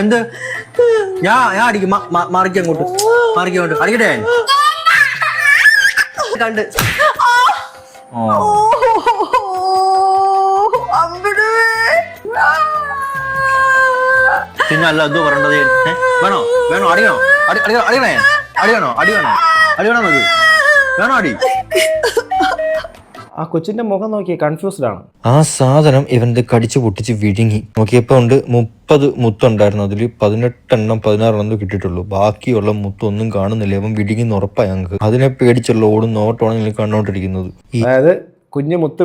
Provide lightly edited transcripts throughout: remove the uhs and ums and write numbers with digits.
എന്ത് ഞാൻ അടിക്കും മാറിക്ക് അങ്ങോട്ട് അടിക്കട്ടെ കണ്ട് പിന്നെ അല്ല എന്തോ പറയണ്ടത് വേണോ അടിയണോ നോക്ക് വേണോ അടി. ആ കൊച്ചിന്റെ മുഖം നോക്കി കൺഫ്യൂസ്ഡ് ആണ്. ആ സാധനം ഇവന്റെ കടിച്ചു പൊട്ടിച്ച് വിഴുങ്ങി നോക്കിയപ്പോ ഉണ്ട് 30 മുത്തുണ്ടായിരുന്നു. അതിൽ 16 കിട്ടിയിട്ടുള്ളൂ. ബാക്കിയുള്ള മുത്തൊന്നും കാണുന്നില്ല. ഇവൻ വിഴുങ്ങിന്ന് ഉറപ്പായി ഞങ്ങൾക്ക്. അതിനെ പേടിച്ചുള്ള ഓടുന്ന ഓട്ടമാണ് നിങ്ങൾ കണ്ടോണ്ടിരിക്കുന്നത്. അതായത് കുഞ്ഞ് മുത്ത്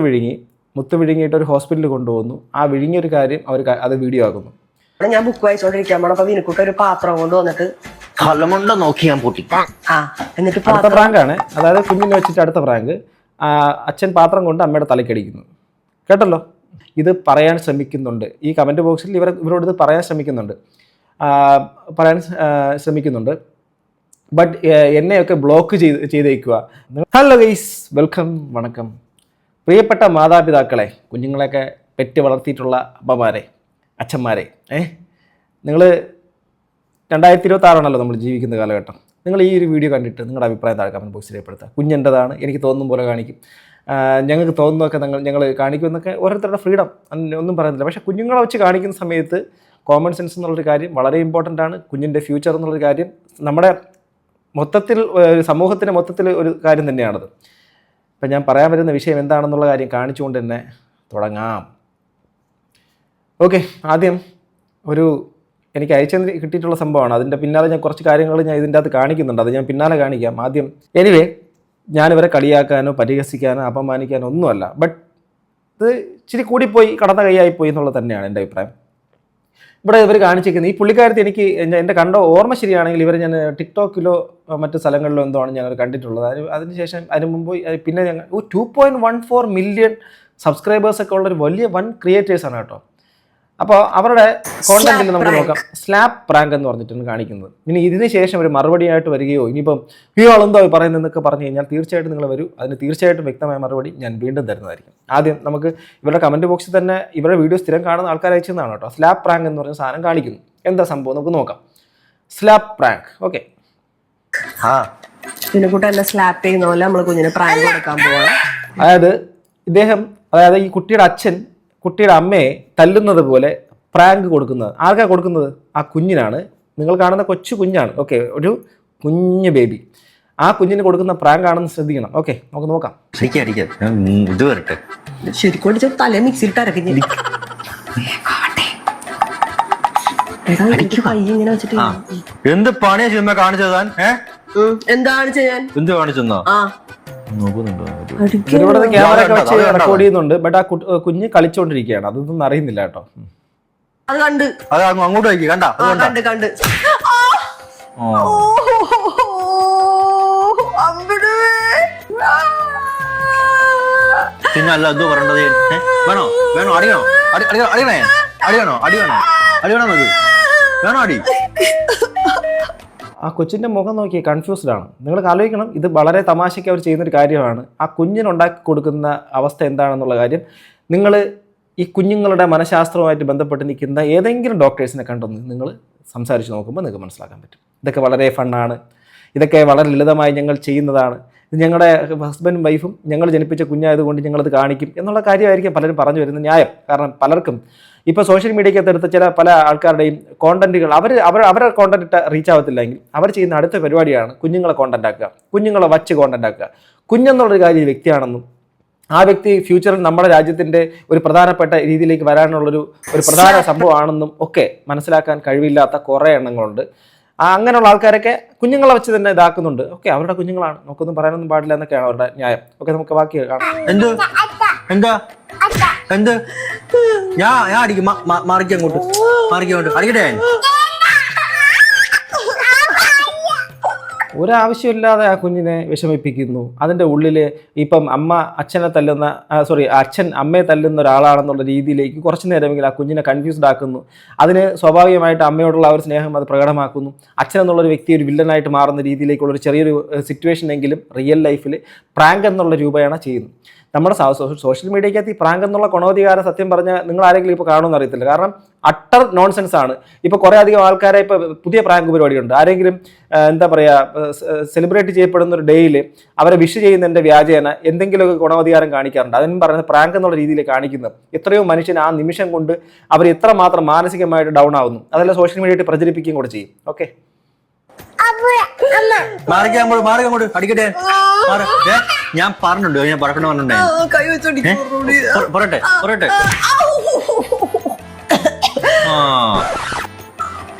വിഴുങ്ങിയിട്ട് ഒരു ഹോസ്പിറ്റലിൽ കൊണ്ടുപോകുന്നു. ആ വിഴുങ്ങിയൊരു കാര്യം അവർ അത് വീഡിയോ ആക്കുന്നു. ഞാൻ ബുക്ക് വായിച്ചോണ്ടിരിക്കാൻ പോണപ്പോ വിനുക്കുട്ട ഒരു പാത്രം കൊണ്ട് വന്നിട്ട് കലമുണ്ട നോക്കി ഞാൻ പൊട്ടി. എന്നിട്ട് അടുത്ത പ്രാങ്കാണ്. അതായത് കുഞ്ഞിനെ വെച്ചിട്ട് അടുത്ത പ്രാങ്ക്. അച്ഛൻ പാത്രം കൊണ്ട് അമ്മയുടെ തലക്കടിക്കുന്നു. കേട്ടല്ലോ. ഇത് പറയാൻ ശ്രമിക്കുന്നുണ്ട്. ഈ കമൻറ്റ് ബോക്സിൽ ഇവരോട് ഇത് പറയാൻ ശ്രമിക്കുന്നുണ്ട്. ബട്ട് എന്നെയൊക്കെ ബ്ലോക്ക് ചെയ്തേക്കുക. ഹലോ ഗൈസ്, വെൽക്കം, വണക്കം. പ്രിയപ്പെട്ട മാതാപിതാക്കളെ, കുഞ്ഞുങ്ങളെയൊക്കെ പെറ്റ് വളർത്തിയിട്ടുള്ള അമ്മമാരെ, അച്ഛന്മാരെ, നിങ്ങൾ 2026 നമ്മൾ ജീവിക്കുന്ന കാലഘട്ടം. നിങ്ങൾ ഈ ഒരു വീഡിയോ കണ്ടിട്ട് നിങ്ങളുടെ അഭിപ്രായം താഴെ കമൻറ്റ് ബോക്സിൽ രേഖപ്പെടുത്തുക. കുഞ്ഞെൻ്റെതാണ്, എനിക്ക് തോന്നുന്ന പോലെ കാണിക്കും, ഞങ്ങൾക്ക് തോന്നുന്നതൊക്കെ ഞങ്ങൾ കാണിക്കുമെന്നൊക്കെ ഓരോരുത്തരുടെ ഫ്രീഡം, ഒന്നും പറയുന്നില്ല. പക്ഷേ കുഞ്ഞുങ്ങളെ വെച്ച് കാണിക്കുന്ന സമയത്ത് കോമൺ സെൻസ് എന്നുള്ളൊരു കാര്യം വളരെ ഇമ്പോർട്ടൻ്റ് ആണ്. കുഞ്ഞിൻ്റെ ഫ്യൂച്ചർ എന്നുള്ളൊരു കാര്യം നമ്മുടെ മൊത്തത്തിൽ സമൂഹത്തിൻ്റെ മൊത്തത്തിൽ ഒരു കാര്യം തന്നെയാണത്. ഇപ്പം ഞാൻ പറയാൻ വരുന്ന വിഷയം എന്താണെന്നുള്ള കാര്യം കാണിച്ചുകൊണ്ട് തന്നെ തുടങ്ങാം. ഓക്കെ, ആദ്യം എനിക്ക് അയച്ചു കിട്ടിയിട്ടുള്ള സംഭവമാണ്. അതിൻ്റെ പിന്നാലെ ഞാൻ കുറച്ച് കാര്യങ്ങൾ ഞാൻ ഇതിൻ്റെ അകത്ത് കാണിക്കുന്നുണ്ട്. അത് ഞാൻ പിന്നാലെ കാണിക്കാം. ആദ്യം എനിവേ, ഞാനിവരെ കളിയാക്കാനോ പരിഹസിക്കാനോ അപമാനിക്കാനോ ഒന്നുമല്ല. ബട്ട് ഇത് ഇച്ചിരി കൂടിപ്പോയി, കടന്ന കൈയായിപ്പോയി എന്നുള്ളത് തന്നെയാണ് എൻ്റെ അഭിപ്രായം. ഇവിടെ ഇവർ കാണിച്ചിരിക്കുന്നത് ഈ പുള്ളിക്കാരത്തെ എനിക്ക് എൻ്റെ കണ്ട ഓർമ്മ ശരിയാണെങ്കിൽ ഇവർ ഞാൻ ടിക്ടോക്കിലോ മറ്റു സ്ഥലങ്ങളിലോ എന്തോ ആണ് ഞാനത് കണ്ടിട്ടുള്ളത്. അതിനുശേഷം അതിന് മുമ്പ് പിന്നെ ഞങ്ങൾ 2.14 മില്യൺ സബ്സ്ക്രൈബേഴ്സൊക്കെ ഉള്ളൊരു വലിയ വൺ ക്രിയേറ്റേഴ്സാണ് കേട്ടോ. അപ്പോൾ അവരുടെ കോണ്ടന്റിൽ നമുക്ക് നോക്കാം. സ്ലാപ്പ് പ്രാങ്ക് എന്ന് പറഞ്ഞിട്ടാണ് കാണിക്കുന്നത്. ഇനി ഇതിന് ശേഷം ഒരു മറുപടിയായിട്ട് വരികയോ ഇനിയിപ്പം ഇയാളെന്തോ പറയുന്നതെന്നൊക്കെ പറഞ്ഞു കഴിഞ്ഞാൽ തീർച്ചയായിട്ടും നിങ്ങൾ വരൂ. അതിന് തീർച്ചയായിട്ടും വ്യക്തമായ മറുപടി ഞാൻ വീണ്ടും തരുന്നതായിരിക്കും. ആദ്യം നമുക്ക് ഇവരുടെ കമൻറ്റ് ബോക്സിൽ തന്നെ ഇവരുടെ വീഡിയോ സ്ഥിരം കാണുന്ന ആൾക്കാർ അയച്ചതാണ് കേട്ടോ. സ്ലാപ്പ് പ്രാങ്ക് എന്ന് പറഞ്ഞ സാധനം കാണിക്കുന്നു. എന്താ സംഭവം നമുക്ക് നോക്കാം. Slap prank. ഓക്കെ, വിനുക്കുട്ട എന്നെ സ്ലാപ്പ് ചെയ്യുന്ന പോലെ നമ്മൾ കുഞ്ഞിന് പ്രാങ്ക് കൊടുക്കാൻ പോകണം. അതായത് ഈ കുട്ടിയുടെ അച്ഛൻ കുട്ടിയുടെ അമ്മയെ തല്ലുന്നത് പോലെ പ്രാങ്ക് കൊടുക്കുന്നത് ആർക്കാ കൊടുക്കുന്നത്? ആ കുഞ്ഞിനാണ്. നിങ്ങൾ കാണുന്ന കൊച്ചു കുഞ്ഞാണ്. ഓക്കെ, ഒരു കുഞ്ഞ് ബേബി. ആ കുഞ്ഞിന് കൊടുക്കുന്ന പ്രാങ്ക് ആണെന്ന് ശ്രദ്ധിക്കണം. ഓക്കെ, നമുക്ക് നോക്കാം. ഇത് വരട്ടെ. ശരിക്കും തല മിക്സിയിലിട്ട് അരക്കിഞ്ഞ് ഇങ്ങനെ വെച്ചിട്ട് എന്ത് പണിയാ ചുമ്മാ കാണിച്ചതാൻ? എന്താണ് ചെയ്യാൻ? എന്ത് കാണിച്ചെന്നോ? ഇവിടെ ക്യാമറ ഒക്കെ വെച്ച് റെക്കോർഡ് ചെയ്യുന്നുണ്ട്. ബട്ട് ആ കുഞ്ഞ് കളിച്ചോണ്ടിരിക്കുകയാണ്. അതൊന്നും അറിയുന്നില്ല കേട്ടോ. അത് കണ്ട് അങ്ങോട്ട് വയ്ക്കി കണ്ട കണ്ട് പിന്നെ അല്ല എന്തോ പറയണ്ടത് വേണോ അടിയണോ നോക്ക് വേണോ അടി. ആ കൊച്ചിൻ്റെ മുഖം നോക്കി കൺഫ്യൂസ്ഡ് ആണ്. നിങ്ങൾ ആലോചിക്കണം, ഇത് വളരെ തമാശയ്ക്ക് അവർ ചെയ്യുന്നൊരു കാര്യമാണ്. ആ കുഞ്ഞിനുണ്ടാക്കി കൊടുക്കുന്ന അവസ്ഥ എന്താണെന്നുള്ള കാര്യം നിങ്ങൾ ഈ കുഞ്ഞുങ്ങളുടെ മനഃശാസ്ത്രവുമായിട്ട് ബന്ധപ്പെട്ട് നിൽക്കുന്ന ഏതെങ്കിലും ഡോക്ടേഴ്സിനെ കണ്ടൊന്ന് നിങ്ങൾ സംസാരിച്ച് നോക്കുമ്പോൾ നിങ്ങൾക്ക് മനസ്സിലാക്കാൻ പറ്റും. ഇതൊക്കെ വളരെ ഫണ്ണാണ്, ഇതൊക്കെ വളരെ ലളിതമായി ഞങ്ങൾ ചെയ്യുന്നതാണ്, ഇത് ഞങ്ങളുടെ ഹസ്ബൻഡും വൈഫും ഞങ്ങൾ ജനിപ്പിച്ച കുഞ്ഞായതുകൊണ്ട് ഞങ്ങളത് കാണിക്കും എന്നുള്ള കാര്യമായിരിക്കും പലരും പറഞ്ഞു വരുന്ന ന്യായം. കാരണം പലർക്കും ഇപ്പോൾ സോഷ്യൽ മീഡിയയ്ക്കകത്ത് എടുത്ത പല ആൾക്കാരുടെയും കോണ്ടന്റുകൾ അവരുടെ കോണ്ടന്റ് റീച്ച് ആവത്തില്ലെങ്കിൽ അവർ ചെയ്യുന്ന അടുത്ത പരിപാടിയാണ് കുഞ്ഞുങ്ങളെ കോണ്ടന്റ് ആക്കുക, കുഞ്ഞുങ്ങളെ വച്ച് കോണ്ടന്റ് ആക്കുക. കുഞ്ഞെന്നുള്ളൊരു കാര്യം വ്യക്തിയാണെന്നും ആ വ്യക്തി ഫ്യൂച്ചറിൽ നമ്മുടെ രാജ്യത്തിൻ്റെ ഒരു പ്രധാനപ്പെട്ട രീതിയിലേക്ക് വരാനുള്ളൊരു പ്രധാന സംഭവമാണെന്നും ഒക്കെ മനസ്സിലാക്കാൻ കഴിവില്ലാത്ത കുറേ എണ്ണങ്ങളുണ്ട്. അങ്ങനെയുള്ള ആൾക്കാരൊക്കെ കുഞ്ഞുങ്ങളെ വെച്ച് തന്നെ ഇതാക്കുന്നുണ്ട്. ഓക്കെ, അവരുടെ കുഞ്ഞുങ്ങളാണ്, നമുക്കൊന്നും പറയാനൊന്നും പാടില്ല എന്നൊക്കെയാണ് അവരുടെ ന്യായം. ഓക്കെ, നമുക്ക് ബാക്കി കാണാം. എന്ത് ഞാൻ അടിക്കും മാറിക്ക് അങ്ങോട്ട് അടിക്കട്ടെ. ഒരാവശ്യമില്ലാതെ ആ കുഞ്ഞിനെ വിഷമിപ്പിക്കുന്നു. അതിൻ്റെ ഉള്ളിൽ ഇപ്പം അച്ഛൻ അമ്മയെ തല്ലുന്ന ഒരാളാണെന്നുള്ള രീതിയിലേക്ക് കുറച്ച് നേരമെങ്കിലും ആ കുഞ്ഞിനെ കൺഫ്യൂസ്ഡ് ആക്കുന്നു. അതിന് സ്വാഭാവികമായിട്ട് അമ്മയോടുള്ള ഒരു സ്നേഹം അത് പ്രകടമാക്കുന്നു. അച്ഛൻ എന്നുള്ളൊരു വ്യക്തി ഒരു വില്ലനായിട്ട് മാറുന്ന രീതിയിലേക്കുള്ളൊരു ചെറിയൊരു സിറ്റുവേഷൻ എങ്കിലും റിയൽ ലൈഫിൽ പ്രാങ്ക് എന്നുള്ള രൂപയാണ് ചെയ്യുന്നത്. നമ്മുടെ സോഷ്യൽ മീഡിയക്കകത്ത് ഈ പ്രാങ്ക് എന്നുള്ള ഗുണോധികാരം സത്യം പറഞ്ഞാൽ നിങ്ങൾ ആരെങ്കിലും ഇപ്പോൾ കാണുമെന്ന് അറിയത്തില്ല. കാരണം അട്ടർ നോൺസെൻസ് ആണ്. ഇപ്പോൾ കുറേ അധികം ആൾക്കാരെ ഇപ്പോൾ പുതിയ പ്രാങ്ക് പരിപാടിയുണ്ട്. ആരെങ്കിലും എന്താ പറയുക സെലിബ്രേറ്റ് ചെയ്യപ്പെടുന്ന ഒരു ഡേയിൽ അവരെ വിഷ് ചെയ്യുന്നതിൻ്റെ വ്യാജേന എന്തെങ്കിലുമൊക്കെ ഗുണോധികാരം കാണിക്കാറുണ്ട്. അതിനും പറയുന്നത് പ്രാങ്ക് എന്നുള്ള രീതിയിൽ കാണിക്കുന്നത്. എത്രയോ മനുഷ്യൻ ആ നിമിഷം കൊണ്ട് അവർ എത്രമാത്രം മാനസികമായിട്ട് ഡൗൺ ആവുന്നു. അതെല്ലാം സോഷ്യൽ മീഡിയയിൽ പ്രചരിപ്പിക്കുകയും കൂടെ ചെയ്യും. ഓക്കെ, മാറിക്കങ്ങോട്ട് അടിക്കട്ടെ. ഞാൻ പറഞ്ഞിട്ടുണ്ട്, ഞാൻ പറക്കണ്ട പറഞ്ഞിട്ടുണ്ടേ. പറയട്ടെ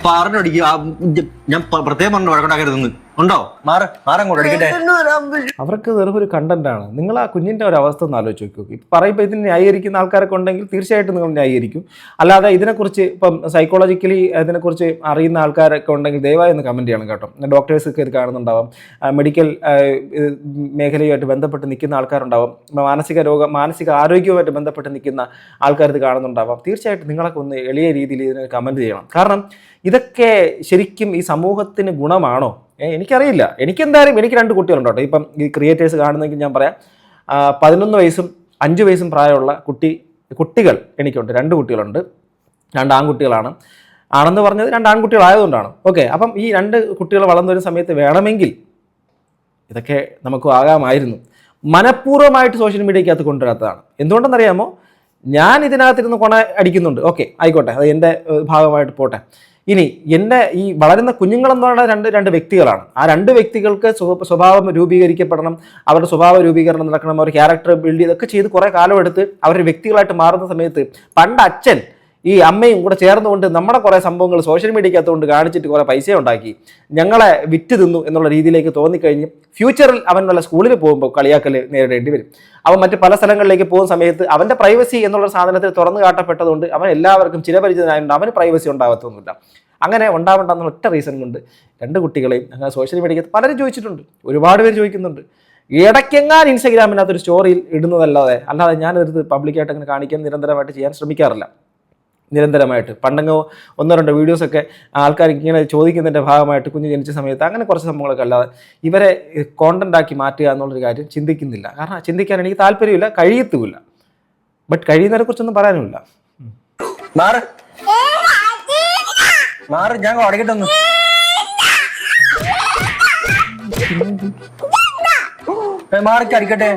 പറഞ്ഞടിക്കുക. ഞാൻ പ്രത്യേകം പറഞ്ഞു വഴക്കുണ്ടാക്കരുതെന്ന്. ഉണ്ടോ? മാറങ്ങോട്ട് അടിക്കട്ടെ. അവർക്ക് വെറും ഒരു കണ്ടന്റ് ആണ്. നിങ്ങൾ ആ കുഞ്ഞിന്റെ ഒരു അവസ്ഥ ഒന്ന് ആലോചിച്ച് നോക്കി. ഇപ്പം പറയുമ്പോൾ ഇതിന് ന്യായീകരിക്കുന്ന ആൾക്കാരൊക്കെ ഉണ്ടെങ്കിൽ തീർച്ചയായിട്ടും നിങ്ങൾ ന്യായീകരിക്കും. അല്ലാതെ ഇതിനെക്കുറിച്ച് ഇപ്പം സൈക്കോളജിക്കലി ഇതിനെക്കുറിച്ച് അറിയുന്ന ആൾക്കാരൊക്കെ ഉണ്ടെങ്കിൽ ദയവായി ഒന്ന് കമന്റ് ചെയ്യണം കേട്ടോ. ഡോക്ടേഴ്സൊക്കെ ഇത് കാണുന്നുണ്ടാവാം, മെഡിക്കൽ മേഖലയുമായിട്ട് ബന്ധപ്പെട്ട് നിൽക്കുന്ന ആൾക്കാരുണ്ടാവാം, മാനസിക ആരോഗ്യവുമായിട്ട് ബന്ധപ്പെട്ട് നിൽക്കുന്ന ആൾക്കാർ ഇത് കാണുന്നുണ്ടാവാം. തീർച്ചയായിട്ടും നിങ്ങളൊക്കെ ഒന്ന് എളിയ രീതിയിൽ ഇതിന് കമന്റ് ചെയ്യണം. കാരണം ഇതൊക്കെ ശരിക്കും ഈ സമൂഹത്തിന് ഗുണമാണോ? എനിക്കറിയില്ല. എനിക്ക് 2 കുട്ടികളുണ്ട് കേട്ടോ. ഇപ്പം ഈ ക്രിയേറ്റേഴ്സ് കാണുന്നെങ്കിൽ ഞാൻ പറയാം, 11 വയസ്സും 5 വയസ്സും പ്രായമുള്ള കുട്ടികൾ എനിക്കുണ്ട്. 2 കുട്ടികളുണ്ട്. 2 ആൺകുട്ടികളാണ്. ആണെന്ന് പറഞ്ഞത് 2 ആൺകുട്ടികളായതുകൊണ്ടാണ്. ഓക്കെ, അപ്പം ഈ 2 കുട്ടികൾ വളർന്നു വരുന്ന സമയത്ത് വേണമെങ്കിൽ ഇതൊക്കെ നമുക്ക് ആകാമായിരുന്നു. മനഃപൂർവ്വമായിട്ട് സോഷ്യൽ മീഡിയക്കകത്ത് കൊണ്ടുവരാത്തതാണ്. എന്തുകൊണ്ടെന്നറിയാമോ? ഞാൻ ഇതിനകത്തിരുന്ന് കൊണ അടിക്കുന്നുണ്ട്. ഓക്കെ, ആയിക്കോട്ടെ, അത് എൻ്റെ ഭാഗമായിട്ട് പോട്ടെ. ഇനി എൻ്റെ ഈ വളരുന്ന കുഞ്ഞുങ്ങളെന്ന് പറയുന്ന രണ്ട് വ്യക്തികളാണ്. ആ 2 വ്യക്തികൾക്ക് സ്വഭാവം രൂപീകരിക്കപ്പെടണം, അവരുടെ സ്വഭാവ രൂപീകരണം നടക്കണം, അവർ ക്യാരക്ടർ ബിൽഡ് ചെയ്തൊക്കെ ചെയ്ത് കുറേ കാലമെടുത്ത് അവർ വ്യക്തികളായിട്ട് മാറുന്ന സമയത്ത് പണ്ട് അച്ഛൻ ഈ അമ്മയും കൂടെ ചേർന്നുകൊണ്ട് നമ്മുടെ കുറേ സംഭവങ്ങൾ സോഷ്യൽ മീഡിയക്കകത്തുകൊണ്ട് കാണിച്ചിട്ട് കുറേ പൈസ ഉണ്ടാക്കി ഞങ്ങളെ വിറ്റ് തിന്നു എന്നുള്ള രീതിയിലേക്ക് തോന്നിക്കഴിഞ്ഞ് ഫ്യൂച്ചറിൽ അവൻ വല്ല സ്കൂളിൽ പോകുമ്പോൾ കളിയാക്കൽ നേരിടേണ്ടി വരും. അവൻ മറ്റ് പല സ്ഥലങ്ങളിലേക്ക് പോകുന്ന സമയത്ത് അവൻ്റെ പ്രൈവസി എന്നുള്ള സാധനത്തിൽ തുറന്നു കാട്ടപ്പെട്ടതുകൊണ്ട് അവൻ എല്ലാവർക്കും ചിരപരിചിതനായതുകൊണ്ട് അവന് പ്രൈവസി ഉണ്ടാകത്തൊന്നുമില്ല. അങ്ങനെ ഉണ്ടാവേണ്ടെന്നുള്ള ഒറ്റ റീസൺ കൊണ്ട് 2 കുട്ടികളെയും അങ്ങനെ സോഷ്യൽ മീഡിയക്കകത്ത് പലരും ചോദിച്ചിട്ടുണ്ട്, ഒരുപാട് പേര് ചോദിക്കുന്നുണ്ട്. ഇടയ്ക്കെങ്ങാൻ ഇൻസ്റ്റാഗ്രാമിനകത്തൊരു സ്റ്റോറിയിൽ ഇടുന്നതല്ലാതെ ഞാനൊരു പബ്ലിക്കായിട്ട് അങ്ങനെ കാണിക്കാൻ നിരന്തരമായിട്ട് ചെയ്യാൻ ശ്രമിക്കാറില്ല. നിരന്തരമായിട്ട് പണ്ടങ്ങോ 1-2 വീഡിയോസൊക്കെ ആൾക്കാർ ഇങ്ങനെ ചോദിക്കുന്നതിൻ്റെ ഭാഗമായിട്ട് കുഞ്ഞ് ജനിച്ച സമയത്ത് അങ്ങനെ കുറച്ച് സംഭവങ്ങളൊക്കെ അല്ലാതെ ഇവരെ കോണ്ടൻ്റാക്കി മാറ്റുക എന്നുള്ളൊരു കാര്യം ചിന്തിക്കുന്നില്ല. കാരണം ചിന്തിക്കാൻ എനിക്ക് താല്പര്യമില്ല, കഴിയത്തുമില്ല. ബട്ട് കഴിയുന്നതിനെ കുറിച്ചൊന്നും പറയാനുമില്ല. ഞാൻ അടക്കട്ടൊന്ന് മാറിക്ക് അടിക്കട്ടെ.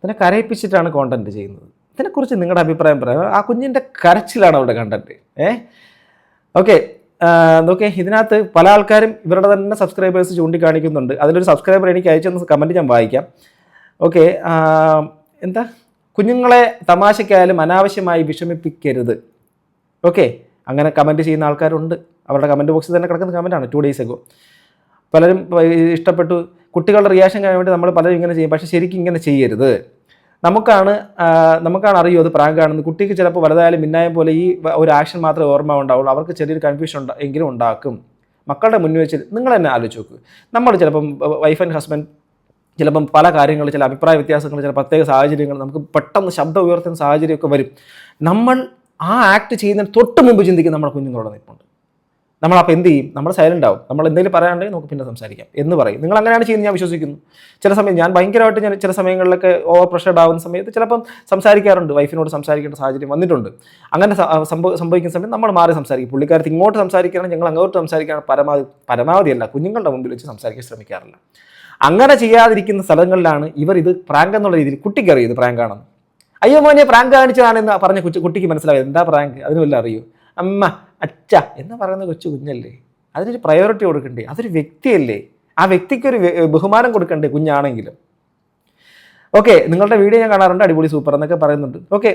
ഇതിനെ കരയിപ്പിച്ചിട്ടാണ് കോണ്ടന്റ് ചെയ്യുന്നത്. ഇതിനെക്കുറിച്ച് നിങ്ങളുടെ അഭിപ്രായം പറയാം. ആ കുഞ്ഞിൻ്റെ കരച്ചിലാണ് അവിടെ കണ്ടന്റ്. ഓക്കെ, ഇതിനകത്ത് പല ആൾക്കാരും ഇവരുടെ തന്നെ സബ്സ്ക്രൈബേഴ്സ് ചൂണ്ടിക്കാണിക്കുന്നുണ്ട്. അതിലൊരു സബ്സ്ക്രൈബർ എനിക്ക് അയച്ചെന്ന കമൻറ്റ് ഞാൻ വായിക്കാം. ഓക്കെ, എന്താ, കുഞ്ഞുങ്ങളെ തമാശയ്ക്കായാലും അനാവശ്യമായി വിഷമിപ്പിക്കരുത്. ഓക്കെ, അങ്ങനെ കമൻറ്റ് ചെയ്യുന്ന ആൾക്കാരുണ്ട്. അവരുടെ കമൻറ്റ് ബോക്സിൽ തന്നെ കിടക്കുന്ന കമൻറ്റാണ് 2 days ago. പലരും ഇഷ്ടപ്പെട്ടു. കുട്ടികളുടെ റിയാക്ഷൻ കാണാൻ വേണ്ടി നമ്മൾ പലരും ഇങ്ങനെ ചെയ്യും. പക്ഷേ ശരിക്കും ഇങ്ങനെ ചെയ്യരുത്. നമുക്കാണ് അറിയൂ അത് പ്രാങ്ക് ആണെന്ന്. കുട്ടിക്ക് ചിലപ്പോൾ വലുതായാലും മിന്നായം പോലെ ഈ ഒരു ആക്ഷൻ മാത്രമേ ഓർമ്മ ഉണ്ടാവുള്ളൂ. അവർക്ക് ചെറിയൊരു കൺഫ്യൂഷൻ എങ്കിലും ഉണ്ടാക്കും. മക്കളുടെ മുന്നിൽ വെച്ച് നിങ്ങൾ തന്നെ ആലോചിച്ച് നോക്ക്. നമ്മൾ ചിലപ്പം വൈഫ് ആൻഡ് ഹസ്ബൻഡ് ചിലപ്പം പല കാര്യങ്ങൾ, ചില അഭിപ്രായ വ്യത്യാസങ്ങൾ, ചില പ്രത്യേക സാഹചര്യങ്ങൾ, നമുക്ക് പെട്ടെന്ന് ശബ്ദം ഉയർത്തുന്ന സാഹചര്യമൊക്കെ വരും. നമ്മൾ ആ ആക്ട് ചെയ്യുന്നതിന് തൊട്ട് മുമ്പ് ചിന്തിക്കും നമ്മുടെ കുഞ്ഞുങ്ങളോട് നിൽപ്പുണ്ട്. നമ്മളപ്പോൾ എന്ത് ചെയ്യും? നമ്മൾ സൈലൻ്റ് ആവും. നമ്മൾ എന്തെങ്കിലും പറയാനുണ്ടെങ്കിൽ നമുക്ക് പിന്നെ സംസാരിക്കാം എന്ന് പറയും. നിങ്ങൾ അങ്ങനെയാണ് ചെയ്യുന്നത് ഞാൻ വിശ്വസിക്കുന്നു. ചില സമയം ഞാൻ ഭയങ്കരമായിട്ട് ചില സമയങ്ങളിലൊക്കെ ഓവർ പ്രഷർഡ് ആവുന്ന സമയത്ത് ചിലപ്പം സംസാരിക്കാറുണ്ട്. വൈഫിനോട് സംസാരിക്കേണ്ട സാഹചര്യം വന്നിട്ടുണ്ട്. അങ്ങനെ സംഭവിക്കുന്ന സമയത്ത് നമ്മൾ മാറി സംസാരിക്കും. പുള്ളിക്കാരത്ത് ഇങ്ങോട്ട് സംസാരിക്കുകയാണെങ്കിൽ ഞങ്ങൾ അങ്ങോട്ട് സംസാരിക്കുകയാണ്. പരമാവധിയല്ല കുഞ്ഞുങ്ങളുടെ മുമ്പിൽ വെച്ച് സംസാരിക്കാൻ ശ്രമിക്കാറില്ല. അങ്ങനെ ചെയ്യാതിരിക്കുന്ന സ്ഥലങ്ങളിലാണ് ഇവർ ഇത് പ്രാങ്ക് എന്നുള്ള രീതിയിൽ കുട്ടിക്കറിയും ഇത് പ്രാങ്കാണെന്ന്. അയ്യോ മോനെ പ്രാങ്ക് കാണിച്ചതാണെന്ന് പറഞ്ഞ കുട്ടിക്ക് മനസ്സിലായത് എന്താ പ്രാങ്ക്, അതിന് വല്ല അറിയൂ. അമ്മ അച്ഛ എന്ന് പറയുന്ന കുഞ്ഞല്ലേ, അതിനൊരു പ്രയോറിറ്റി കൊടുക്കണ്ടേ? അതൊരു വ്യക്തിയല്ലേ, ആ വ്യക്തിക്കൊരു ബഹുമാനം കൊടുക്കണ്ടേ കുഞ്ഞാണെങ്കിലും. ഓക്കെ, നിങ്ങളുടെ വീഡിയോ ഞാൻ കാണാറുണ്ട്, അടിപൊളി സൂപ്പർ എന്നൊക്കെ പറയുന്നുണ്ട്. ഓക്കെ,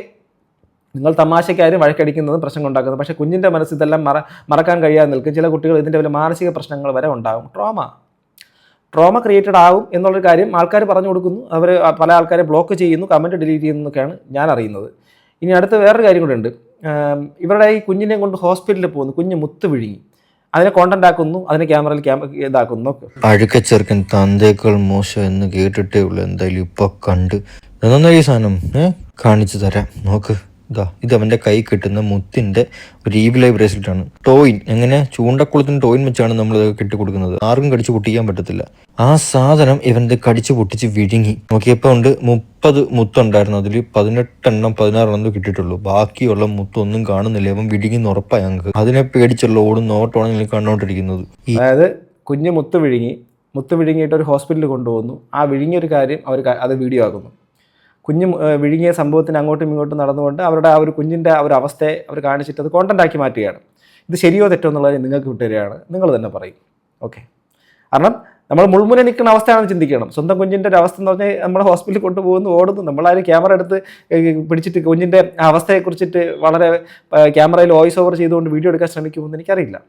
നിങ്ങൾ തമാശക്കാരും വഴക്കടിക്കുന്നതും പ്രശ്നം ഉണ്ടാക്കുന്നത്. പക്ഷേ കുഞ്ഞിൻ്റെ മനസ്സ് ഇതെല്ലാം മറക്കാൻ കഴിയാതെ നിൽക്കും. ചില കുട്ടികൾ ഇതിൻ്റെ വല്ല മാനസിക പ്രശ്നങ്ങൾ വരെ ഉണ്ടാകും. ട്രോമ ക്രിയേറ്റഡ് ആകും എന്നുള്ളൊരു കാര്യം ആൾക്കാർ പറഞ്ഞു കൊടുക്കുന്നു. അവർ പല ആൾക്കാരെ ബ്ലോക്ക് ചെയ്യുന്നു, കമൻറ്റ് ഡിലീറ്റ് ചെയ്യുന്നതൊക്കെയാണ് ഞാൻ അറിയുന്നത്. ഇനി അടുത്ത വേറൊരു കാര്യം കൂടെ ഉണ്ട്. ഇവരുടെ ഈ കുഞ്ഞിനെ കൊണ്ട് ഹോസ്പിറ്റലിൽ പോകുന്നു, കുഞ്ഞ് മുത്ത് വിഴുങ്ങി, അതിനെ കോണ്ടന്റ് ആക്കുന്നു, അതിനെ ക്യാമറയിൽ ഇതാക്കുന്നു. അഴുക്കച്ചെറുക്കൻ തന്തേക്കൾ മോശം എന്ന് കേട്ടിട്ടേ ഉള്ളൂ. എന്തായാലും ഇപ്പൊ കണ്ട് ഈ സാധനം കാണിച്ചു തരാം, നോക്ക്. ഇതാ ഇത് അവന്റെ കൈ കിട്ടുന്ന മുത്തിന്റെ ഒരു ഈവിലായി ബ്രേസ്ലെറ്റ് ആണ്. ടോയിൻ എങ്ങനെ ചൂണ്ടക്കുളത്തിന് ടോയിൻ വെച്ചാണ് നമ്മൾ ഇത് കെട്ടിക്കൊടുക്കുന്നത്. ആർക്കും കടിച്ചു പൊട്ടിക്കാൻ പറ്റത്തില്ല. ആ സാധനം ഇവന്റെ കടിച്ചു പൊട്ടിച്ച് വിഴുങ്ങി. നോക്കിയപ്പോ ഉണ്ട് 30 മുത്തുണ്ടായിരുന്നു. അതിൽ 18 16 കിട്ടിയിട്ടുള്ളൂ. ബാക്കിയുള്ള മുത്തൊന്നും കാണുന്നില്ല. ഇവൻ വിഴുങ്ങി ഉറപ്പായി ഞങ്ങൾക്ക്. അതിനെ പേടിച്ചുള്ള ഓടുന്ന ഓട്ടമാണ് നിങ്ങൾ കണ്ടോണ്ടിരിക്കുന്നത്. അതായത് കുഞ്ഞ് മുത്ത് വിഴുങ്ങിയിട്ട് ഒരു ഹോസ്പിറ്റലിൽ കൊണ്ടുപോകുന്നു. ആ വിഴുങ്ങിയൊരു കാര്യം അവർ അത് വീഡിയോ ആക്കുന്നു. കുഞ്ഞ് വിഴുങ്ങിയ സംഭവത്തിന് അങ്ങോട്ടും ഇങ്ങോട്ടും നടന്നുകൊണ്ട് അവരുടെ ആ ഒരു കുഞ്ഞിൻ്റെ ആ ഒരു അവസ്ഥയെ അവർ കാണിച്ചിട്ട് അത് കോണ്ടൻ്റാക്കി മാറ്റുകയാണ്. ഇത് ശരിയോ തെറ്റോ എന്നുള്ളത് നിങ്ങൾക്ക് വിട്ടുതരികയാണ്. നിങ്ങൾ തന്നെ പറയും. ഓക്കെ, കാരണം നമ്മൾ മുൾമുനെ നിൽക്കുന്ന അവസ്ഥയാണെന്ന് ചിന്തിക്കണം. സ്വന്തം കുഞ്ഞിൻ്റെ ഒരു അവസ്ഥ എന്ന് പറഞ്ഞാൽ നമ്മൾ ഹോസ്പിറ്റലിൽ കൊണ്ടുപോകുന്നു, ഓടുന്നു. നമ്മളാരും ക്യാമറ എടുത്ത് പിടിച്ചിട്ട് കുഞ്ഞിൻ്റെ അവസ്ഥയെക്കുറിച്ചിട്ട് വളരെ ക്യാമറയിൽ വോയിസ് ഓവർ ചെയ്തുകൊണ്ട് വീഡിയോ എടുക്കാൻ ശ്രമിക്കുമെന്ന് എനിക്കറിയില്ല.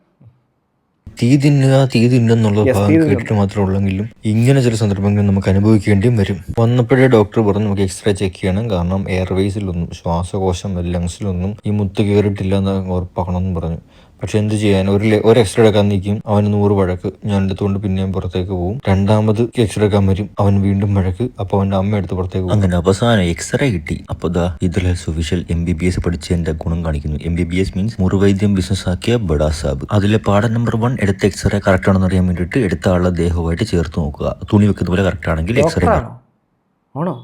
തീ തിന്നുന്നുള്ള ഭാഗം കേട്ടിട്ട് മാത്രമേ ഉള്ളെങ്കിലും ഇങ്ങനെ ചില സന്ദർഭങ്ങളിൽ നമുക്ക് അനുഭവിക്കേണ്ടിയും വരും. വന്നപ്പോഴേ ഡോക്ടർ പറഞ്ഞു നമുക്ക് എക്സ്റേ ചെക്ക് ചെയ്യണം, കാരണം എയർവേസിലൊന്നും ശ്വാസകോശം ലങ്സിലൊന്നും ഈ മുത്ത് കയറിയിട്ടില്ല എന്ന് ഉറപ്പാക്കണമെന്ന് പറഞ്ഞു. പക്ഷെ എന്ത് ചെയ്യാൻ, ഒരു എക്സ്റേ എടുക്കാൻ നിൽക്കും, അവന് 100 വഴക്ക്. ഞാൻ എടുത്തുകൊണ്ട് പിന്നെയും പുറത്തേക്ക് പോകും. രണ്ടാമത് എക്സ്റേ എടുക്കാൻ വരും, അവൻ വീണ്ടും വഴക്ക്. അപ്പൊ അവന്റെ അമ്മ എടുത്ത് പുറത്തേക്ക് പോകും. അങ്ങനെ അവസാനം എക്സ്റേ കിട്ടി. അപ്പൊ ഇതിലെ സുവിശൽ MBBS പഠിച്ചതിന്റെ ഗുണം കാണിക്കുന്നു. MBBS മീൻസ് മുറിവൈദ്യം ബിസിനസ് ആക്കിയ ബഡാ സാബ്. അതിലെ പാഠം നമ്പർ 1, എടുത്ത എക്സ്റേ കറക്റ്റ് ആണെന്ന് അറിയാൻ വേണ്ടിയിട്ട് എടുത്ത ആളുടെ ദേഹവുമായിട്ട് ചേർത്ത് നോക്കുക. തുണി വെക്കുന്ന പോലെ കറക്റ്റ് ആണെങ്കിൽ എക്സ്റേ ആണോ?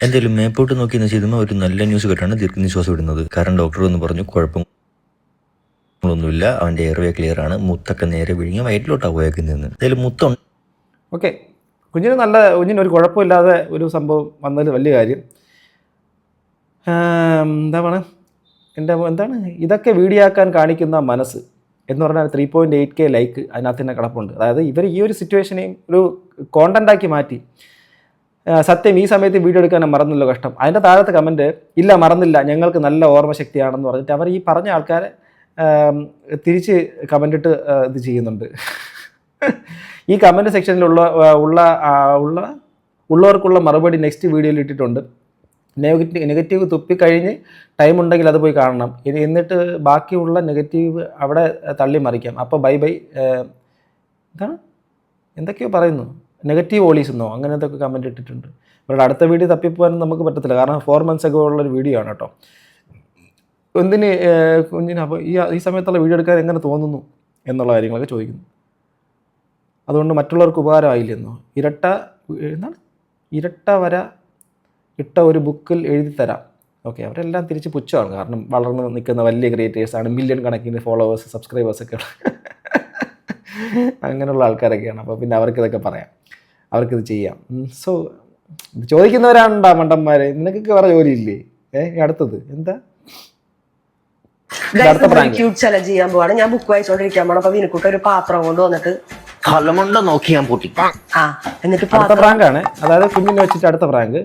എന്തായാലും മേപ്പോട്ട് നോക്കി ചെയ്യുമ്പോൾ ഒരു നല്ല ന്യൂസ് കേട്ടാണ് ദീർഘനിശ്വാസം ഇടുന്നത്. കാരണം ഡോക്ടർ എന്ന് പറഞ്ഞു കുഴപ്പമൊന്നുമില്ല, അവന്റെ എയർവേ ക്ലിയർ ആണ്, മുത്തൊക്കെ നേരെ വിഴുങ്ങി വയറ്റിലോട്ടാണ് പോയേക്കുന്നത്. എന്തായാലും മുത്തുണ്ട്. ഓക്കെ, കുഞ്ഞിനൊരു കുഴപ്പമില്ലാതെ ഒരു സംഭവം വന്നതിൽ വലിയ കാര്യം. എന്താണ് ഇതൊക്കെ വീഡിയോ ആക്കാൻ കാണിക്കുന്ന മനസ്സ് എന്ന് പറഞ്ഞാൽ 3.8K ലൈക്ക് അതിനകത്ത് തന്നെ കിടപ്പുണ്ട്. അതായത് ഇവർ ഈ ഒരു സിറ്റുവേഷനെയും ഒരു കോണ്ടൻ്റാക്കി മാറ്റി. സത്യം ഈ സമയത്ത് വീഡിയോ എടുക്കാൻ മറന്നല്ലോ, കഷ്ടം. അതിൻ്റെ താഴത്തെ കമൻറ്റ്, ഇല്ല മറന്നില്ല, ഞങ്ങൾക്ക് നല്ല ഓർമ്മശക്തിയാണെന്ന് പറഞ്ഞിട്ട് അവർ ഈ പറഞ്ഞ ആൾക്കാരെ തിരിച്ച് കമൻ്റ് ഇട്ട് ഇത് ചെയ്യുന്നുണ്ട്. ഈ കമൻറ്റ് സെക്ഷനിലുള്ളവർക്കുള്ള മറുപടി നെക്സ്റ്റ് വീഡിയോയിൽ ഇട്ടിട്ടുണ്ട്. നെഗറ്റീവ് തുപ്പിക്കഴിഞ്ഞ് ടൈം ഉണ്ടെങ്കിൽ അത് പോയി കാണണം. എന്നിട്ട് ബാക്കിയുള്ള നെഗറ്റീവ് അവിടെ തള്ളി മറിക്കാം. അപ്പോൾ ബൈ എന്തൊക്കെയോ പറയുന്നു, നെഗറ്റീവ് ഓളീസ് എന്നോ അങ്ങനത്തെ ഒക്കെ കമൻറ്റ് ഇട്ടിട്ടുണ്ട്. ഇവരുടെ അടുത്ത വീഡിയോ തപ്പിപ്പോകാനും നമുക്ക് പറ്റത്തില്ല, കാരണം 4 months ago ഉള്ളൊരു വീഡിയോ ആണ് കേട്ടോ. കുഞ്ഞിന് അപ്പോൾ ഈ സമയത്തുള്ള വീഡിയോ എടുക്കാൻ എങ്ങനെ തോന്നുന്നു എന്നുള്ള കാര്യങ്ങളൊക്കെ ചോദിക്കുന്നു. അതുകൊണ്ട് മറ്റുള്ളവർക്ക് ഉപകാരമായില്ലെന്നോ? ഇരട്ട വര ഇട്ട ഒരു ബുക്കിൽ എഴുതി തരാം. ഓക്കെ, അവരെല്ലാം തിരിച്ച് പുച്ഛമാണ്. കാരണം വളർന്ന് നിൽക്കുന്ന വലിയ ക്രിയേറ്റേഴ്സാണ്, മില്യൺ കണക്കിന് ഫോളോവേഴ്സ് സബ്സ്ക്രൈബേഴ്സൊക്കെ അങ്ങനെയുള്ള ആൾക്കാരൊക്കെയാണ്. അപ്പോൾ പിന്നെ അവർക്കിതൊക്കെ പറയാം, അവർക്കിത് ചെയ്യാം. സോ ഇത് ചോദിക്കുന്നവരാണ്ടാ മണ്ടന്മാരെ, നിനക്കൊക്കെ വേറെ ജോലിയില്ലേ? അടുത്തത് എന്താ? ക്യൂട്ട് ചലഞ്ച് ചെയ്യാൻ പോവാണ്. ഞാൻ ബുക്ക് വായിച്ചോണ്ടിരിക്കാൻ പോണം. അപ്പൊ വിനുക്കുട്ട ഒരു പാത്രം കൊണ്ട് വന്നിട്ട് കലമുണ്ട നോക്കി ഞാൻ പൊട്ടി. എന്നിട്ട് അടുത്ത പ്രാങ്കാണ്. അതായത് കുഞ്ഞിനെ വെച്ചിട്ട് അടുത്ത പ്രാങ്ക്,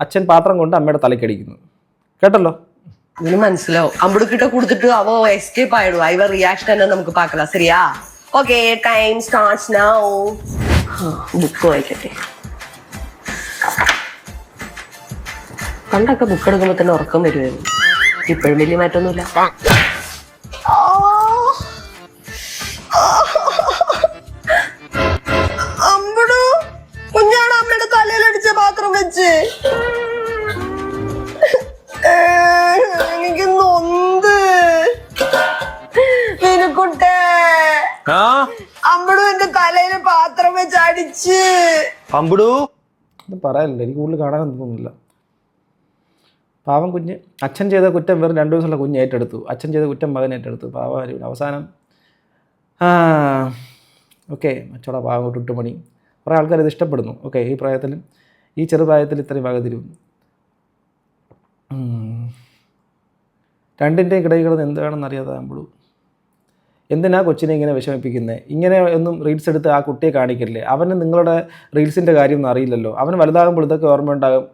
അച്ഛൻ പാത്രം കൊണ്ട് അമ്മയുടെ തലക്കടിക്കുന്നു. കേട്ടല്ലോ? ഇതിന് മനസ്സിലാവും. അമ്പടുക്കിட்ட കൊടുത്തിട്ട് അവ എസ്കേപ്പ് ആയിടും. ഇവ റിയാക്ഷൻ തന്നെ നമുക്ക് പാക്കല. ശരിയാ? Okay, time starts now. Book വായിക്കട്ടെ. പണ്ടൊക്കെ ബുക്ക് എടുക്കുമ്പോ തന്നെ ഉറക്കം വരുമായിരുന്നു. ഇപ്പോഴും വലിയ മാറ്റമൊന്നുമില്ല. കുഞ്ഞാണ് അമ്മയുടെ തലയിലടിച്ച പാത്രം വെച്ച് എനിക്ക് നൊന്ത്. വിനുക്കുട്ടേ, അമ്പടു എന്റെ തലയില് പാത്രം വെച്ച് അടിച്ച്. അമ്പടു പറയാനില്ല, എനിക്ക് കൂടുതൽ കാണാനൊന്നും തോന്നുന്നില്ല. പാവം കുഞ്ഞ്. അച്ഛൻ ചെയ്ത കുറ്റം വെറും 2 ദിവസമുള്ള കുഞ്ഞ് ഏറ്റെടുത്തു. അച്ഛൻ ചെയ്ത കുറ്റം മകൻ ഏറ്റെടുത്തു. പാവം അവസാനം ഓക്കെ അച്ചോടാ പാവം ഇട്ടുമണി. കുറേ ആൾക്കാർ ഇത് ഇഷ്ടപ്പെടുന്നു. ഓക്കെ, ഈ പ്രായത്തിൽ, ഈ ചെറുപ്രായത്തിൽ ഇത്രയും വകതിരിവും. രണ്ടിൻ്റെയും ഇടയിൽ കിടന്ന് എന്ത് വേണമെന്ന് അറിയാതെ ആകുമ്പോഴും എന്തിനാ കൊച്ചിനെ ഇങ്ങനെ വിഷമിപ്പിക്കുന്നത്? ഇങ്ങനെ ഒന്നും റീൽസ് എടുത്ത് ആ കുട്ടിയെ കാണിക്കില്ലേ? അവന് നിങ്ങളുടെ റീൽസിൻ്റെ കാര്യമൊന്നും അറിയില്ലല്ലോ. അവന് വലുതാകുമ്പോൾ ഇതൊക്കെ ഓർമ്മ ഉണ്ടാകും.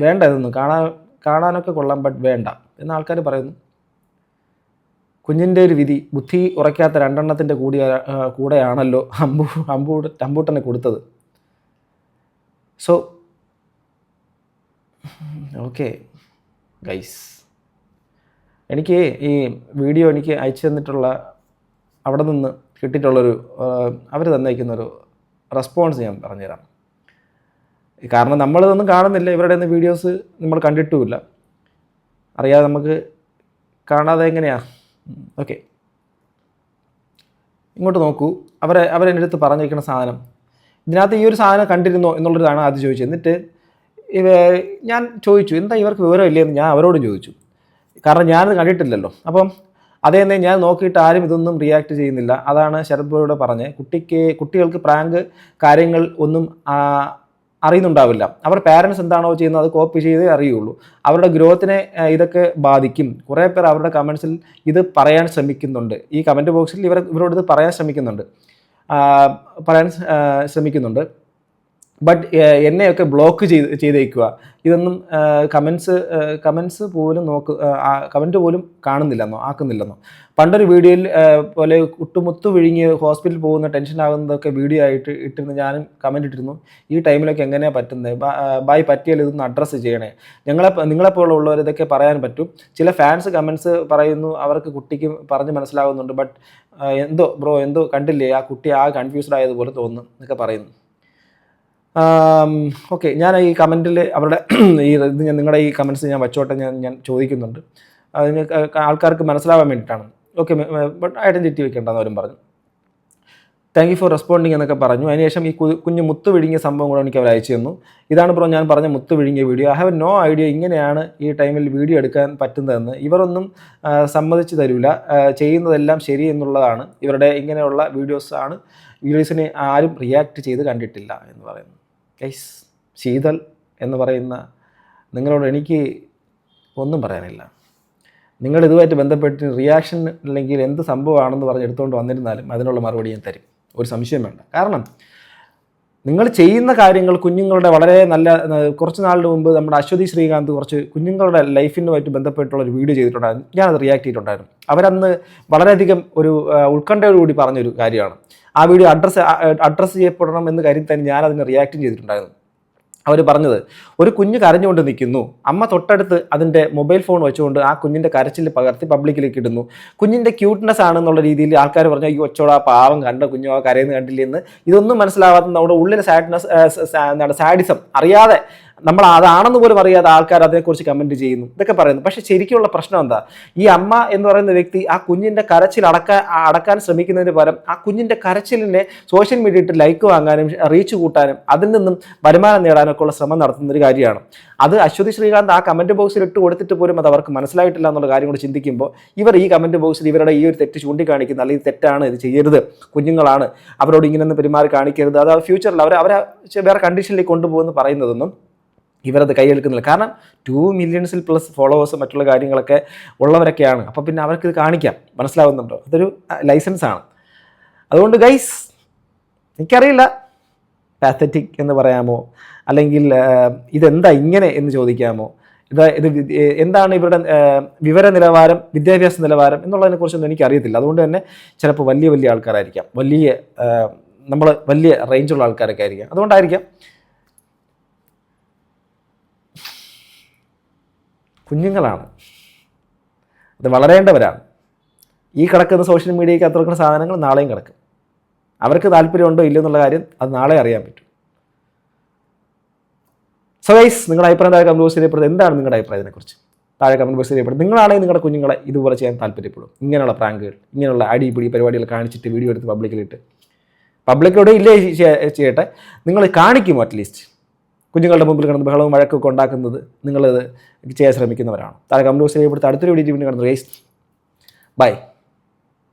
വേണ്ട, ഇതൊന്നും കാണാനൊക്കെ കൊള്ളാം, ബട്ട് വേണ്ട എന്ന് ആൾക്കാർ പറയുന്നു. കുഞ്ഞിൻ്റെ ഒരു വിധി, ബുദ്ധി ഉറയ്ക്കാത്ത 2 എണ്ണത്തിൻ്റെ കൂടെയാണല്ലോ അമ്പൂട്ടനെ കൊടുത്തത്. സോ ഓക്കെ ഗൈസ്, എനിക്ക് ഈ വീഡിയോ എനിക്ക് അയച്ചു തന്നിട്ടുള്ള അവിടെ നിന്ന് കിട്ടിയിട്ടുള്ളൊരു അവർ തന്നേക്കുന്നൊരു റെസ്പോൺസ് ഞാൻ പറഞ്ഞുതരാം. കാരണം നമ്മളിതൊന്നും കാണുന്നില്ല, ഇവരുടെ ഒന്നും വീഡിയോസ് നമ്മൾ കണ്ടിട്ടുമില്ല. അറിയാതെ നമുക്ക് കാണാതെ എങ്ങനെയാ? ഓക്കെ, ഇങ്ങോട്ട് നോക്കൂ. അവരെൻ്റെ അടുത്ത് പറഞ്ഞിരിക്കുന്ന സാധനം, ഇതിനകത്ത് ഈ ഒരു സാധനം കണ്ടിരുന്നോ എന്നുള്ളതാണ് ആദ്യം ചോദിച്ചത്. എന്നിട്ട് ഞാൻ ചോദിച്ചു എന്താ ഇവർക്ക് വിവരമില്ലേ എന്ന് ഞാൻ അവരോടും ചോദിച്ചു. കാരണം ഞാനത് കണ്ടിട്ടില്ലല്ലോ. അപ്പം അതേ തന്നെ ഞാൻ നോക്കിയിട്ട് ആരും ഇതൊന്നും റിയാക്ട് ചെയ്യുന്നില്ല. അതാണ് ശരത് ബ്രോയോട് പറഞ്ഞത്, കുട്ടികൾക്ക് പ്രാങ്ക് കാര്യങ്ങൾ ഒന്നും അറിയുന്നുണ്ടാവില്ല. അവർ പാരൻസ് എന്താണോ ചെയ്യുന്നത് അത് കോപ്പി ചെയ്തേ അറിയുള്ളൂ. അവരുടെ ഗ്രോത്തിനെ ഇതൊക്കെ ബാധിക്കും. കുറേ പേർ അവരുടെ കമൻസിൽ ഇത് പറയാൻ ശ്രമിക്കുന്നുണ്ട്. ഈ കമൻറ്റ് ബോക്സിൽ ഇവരോട് ഇത് പറയാൻ ശ്രമിക്കുന്നുണ്ട്. ബട്ട് എന്നെയൊക്കെ ബ്ലോക്ക് ചെയ്തേക്കുക. ഇതൊന്നും കമൻസ് പോലും കമൻറ്റ് പോലും ആക്കുന്നില്ലെന്നോ. പണ്ടൊരു വീഡിയോയിൽ പോലെ കുട്ടുമുത്തു വിഴുങ്ങി ഹോസ്പിറ്റലിൽ പോകുന്ന ടെൻഷൻ ആകുന്നതൊക്കെ വീഡിയോ ആയിട്ട് ഇട്ടിരുന്നു. ഞാനും കമൻറ്റ് ഇട്ടിരുന്നു, ഈ ടൈമിലൊക്കെ എങ്ങനെയാണ് പറ്റുന്നത്? ബായ് പറ്റിയാൽ ഇതൊന്ന് അഡ്രസ്സ് ചെയ്യണേ. നിങ്ങളെപ്പോലുള്ളവർ ഇതൊക്കെ പറയാൻ പറ്റും. ചില ഫാൻസ് കമൻസ് പറയുന്നു അവർക്ക് കുട്ടിക്ക് പറഞ്ഞ് മനസ്സിലാകുന്നുണ്ട്. ബട്ട് എന്തോ കണ്ടില്ലേ, ആ കുട്ടി കൺഫ്യൂസ്ഡ് ആയതുപോലെ തോന്നുന്നു എന്നൊക്കെ പറയുന്നു. ഓക്കെ, ഞാൻ ഈ കമൻറ്റിൽ അവരുടെ നിങ്ങളുടെ ഈ കമൻറ്റ്സ് ഞാൻ വച്ചോട്ടെ, ഞാൻ ചോദിക്കുന്നുണ്ട്. അതിന് ആൾക്കാർക്ക് മനസ്സിലാവാൻ വേണ്ടിയിട്ടാണ്. ഓക്കെ, ബട്ട് ഐഡൻറ്റിറ്റി വെക്കേണ്ടെന്ന് അവരും പറഞ്ഞു. താങ്ക് യു ഫോർ റെസ്പോണ്ടിങ് എന്നൊക്കെ പറഞ്ഞു. അതിനുശേഷം ഈ കുഞ്ഞ് മുത്ത് വിഴുങ്ങിയ സംഭവം കൂടെ എനിക്ക് അവർ അയച്ചു തന്നു. ഇതാണ് ബ്രോ ഞാൻ പറഞ്ഞ മുത്ത് വിഴുങ്ങിയ video. I have no idea ഇങ്ങനെയാണ് ഈ ടൈമിൽ വീഡിയോ എടുക്കാൻ പറ്റുന്നതെന്ന്. ഇവരൊന്നും സമ്മതിച്ചു തരില്ല. ചെയ്യുന്നതെല്ലാം ശരി എന്നുള്ളതാണ്. ഇവരുടെ ഇങ്ങനെയുള്ള വീഡിയോസിനെ ആരും റിയാക്ട് ചെയ്ത് കണ്ടിട്ടില്ല എന്ന് പറയുന്നു. ഗൈസ്, ശീതൽ എന്ന് പറയുന്ന നിങ്ങളോട് എനിക്ക് ഒന്നും പറയാനില്ല. നിങ്ങൾ ഇതുമായിട്ട് ബന്ധപ്പെട്ട് റിയാക്ഷൻ അല്ലെങ്കിൽ എന്ത് സംഭവമാണെന്ന് പറഞ്ഞ് എടുത്തുകൊണ്ട് വന്നിരുന്നാലും അതിനുള്ള മറുപടി ഞാൻ തരും, ഒരു സംശയം വേണ്ട. കാരണം നിങ്ങൾ ചെയ്യുന്ന കാര്യങ്ങൾ കുഞ്ഞുങ്ങളുടെ വളരെ നല്ല. കുറച്ച് നാളിന് മുമ്പ് നമ്മുടെ അശ്വതി ശ്രീകാന്ത് കുറച്ച് കുഞ്ഞുങ്ങളുടെ ലൈഫിനുമായിട്ട് ബന്ധപ്പെട്ടുള്ള ഒരു വീഡിയോ ചെയ്തിട്ടുണ്ടായിരുന്നു. ഞാനത് റിയാക്ട് ചെയ്തിട്ടുണ്ടായിരുന്നു. അവരന്ന് വളരെയധികം ഒരു ഉത്കണ്ഠയോടുകൂടി പറഞ്ഞൊരു കാര്യമാണ്. ആ വീഡിയോ അഡ്രസ്സ് ചെയ്യപ്പെടണം എന്ന് കരുതി തന്നെ ഞാനതിന് റിയാക്റ്റും ചെയ്തിട്ടുണ്ടായിരുന്നു. അവർ പറഞ്ഞത്, ഒരു കുഞ്ഞ് കരഞ്ഞുകൊണ്ട് നിൽക്കുന്നു, അമ്മ തൊട്ടടുത്ത് അതിൻ്റെ മൊബൈൽ ഫോൺ വെച്ചുകൊണ്ട് ആ കുഞ്ഞിൻ്റെ കരച്ചിൽ പകർത്തി പബ്ലിക്കിലേക്ക് ഇടുന്നു. കുഞ്ഞിൻ്റെ ക്യൂട്ട്നെസ് ആണെന്നുള്ള രീതിയിൽ ആൾക്കാർ പറഞ്ഞു, ഈ ഒച്ചോടാ പാവം കണ്ട കുഞ്ഞോ കരയുന്ന കണ്ടില്ലെന്ന്. ഇതൊന്നും മനസ്സിലാവാത്ത നമ്മുടെ ഉള്ളിലെ സാഡിസം അറിയാതെ, നമ്മൾ അതാണെന്ന് പോലും അറിയാതെ ആൾക്കാർ അതേക്കുറിച്ച് കമൻറ്റ് ചെയ്യുന്നു, ഇതൊക്കെ പറയുന്നു. പക്ഷേ ശരിക്കുള്ള പ്രശ്നം എന്താ? ഈ അമ്മ എന്ന് പറയുന്ന വ്യക്തി ആ കുഞ്ഞിൻ്റെ കരച്ചിൽ അടക്കാൻ ശ്രമിക്കുന്നതിന് പകരം ആ കുഞ്ഞിൻ്റെ കരച്ചിലിനെ സോഷ്യൽ മീഡിയ ഇട്ട് ലൈക്ക് വാങ്ങാനും റീച്ച് കൂട്ടാനും അതിൽ നിന്നും വരുമാനം നേടാനൊക്കെ ഉള്ള ശ്രമം നടത്തുന്ന ഒരു കാര്യമാണ്. അത് അശ്വതി ശ്രീകാന്ത് ആ കമൻറ്റ് ബോക്സിൽ ഇട്ട് കൊടുത്തിട്ട് പോലും അത് അവർക്ക് മനസ്സിലായിട്ടില്ല എന്നുള്ള കാര്യം കൂടി ചിന്തിക്കുമ്പോൾ ഇവർ ഈ കമൻറ്റ് ബോക്സിൽ ഇവരുടെ ഈ ഒരു തെറ്റ് ചൂണ്ടിക്കാണിക്കുന്ന, അല്ലെങ്കിൽ തെറ്റാണ്, ഇത് ചെയ്യരുത്, കുഞ്ഞുങ്ങളാണ്, അവരോട് ഇങ്ങനെയൊന്നും പെരുമാറി കാണിക്കരുത്, അത് ഫ്യൂച്ചറിൽ അവരെ വേറെ കണ്ടീഷനിലേക്ക് കൊണ്ടുപോകുമെന്ന് പറയുന്നതൊന്നും ഇവരത് കൈയെടുക്കുന്നില്ല. കാരണം 2 മില്യൺസിൽ പ്ലസ് ഫോളോവേഴ്സ് മറ്റുള്ള കാര്യങ്ങളൊക്കെ ഉള്ളവരൊക്കെയാണ്. അപ്പോൾ പിന്നെ അവർക്കിത് കാണിക്കാം. മനസ്സിലാവുന്നുണ്ടോ? അതൊരു ലൈസൻസാണ്. അതുകൊണ്ട് ഗൈസ്, എനിക്കറിയില്ല പാത്തറ്റിക് എന്ന് പറയാമോ, അല്ലെങ്കിൽ ഇതെന്താ ഇങ്ങനെ എന്ന് ചോദിക്കാമോ, ഇത് എന്താണ് ഇവരുടെ വിവര നിലവാരം, വിദ്യാഭ്യാസ നിലവാരം എന്നുള്ളതിനെക്കുറിച്ചൊന്നും എനിക്കറിയത്തില്ല. അതുകൊണ്ട് തന്നെ ചിലപ്പോൾ വലിയ ആൾക്കാരായിരിക്കാം, വലിയ റേഞ്ചുള്ള ആൾക്കാരൊക്കെ ആയിരിക്കാം. അതുകൊണ്ടായിരിക്കാം. കുഞ്ഞുങ്ങളാണ്, അത് വളരേണ്ടവരാണ്. ഈ കിടക്കുന്ന സോഷ്യൽ മീഡിയയ്ക്ക് അത്രക്കുന്ന സാധനങ്ങൾ നാളെയും കിടക്കും. അവർക്ക് താല്പര്യമുണ്ടോ ഇല്ലയോ എന്നുള്ള കാര്യം അത് നാളെ അറിയാൻ പറ്റും. സോ ഗൈസ്, നിങ്ങളുടെ അഭിപ്രായം താഴെ കമൻറ്റ് ബോക്സിൽ ചെയ്യപ്പെടുന്നത്. എന്താണ് നിങ്ങളുടെ അഭിപ്രായം ഇതിനെക്കുറിച്ച്? താഴെ കമൻറ്റ് ബോക്സിൽ ചെയ്യപ്പെടും. നിങ്ങളാണെങ്കിൽ നിങ്ങളുടെ കുഞ്ഞുങ്ങളെ ഇതുപോലെ ചെയ്യാൻ താല്പര്യപ്പെടും. ഇങ്ങനെയുള്ള പ്രാങ്കുകൾ, ഇങ്ങനെയുള്ള അടിപിടി പരിപാടികൾ കാണിച്ചിട്ട് വീഡിയോ എടുത്ത് പബ്ലിക്കിലിട്ട്, പബ്ലിക്കിലൂടെ ഇല്ലേ ചെയ്യട്ടെ, നിങ്ങൾ കാണിക്കും അറ്റ്ലീസ്റ്റ്. കുഞ്ഞുങ്ങളുടെ മുമ്പിൽ കിടന്ന് ബഹളവും വഴക്കൊക്കെ ഉണ്ടാക്കുന്നത് നിങ്ങളത് ചെയ്യാൻ ശ്രമിക്കുന്നവരാണ്. താഴെ കമൻറ്റ് ബോക്സിൽ ചെയ്യപ്പെടുത്ത അടുത്തൊരു വീഡിയോ കണ്ടു. Guys, by.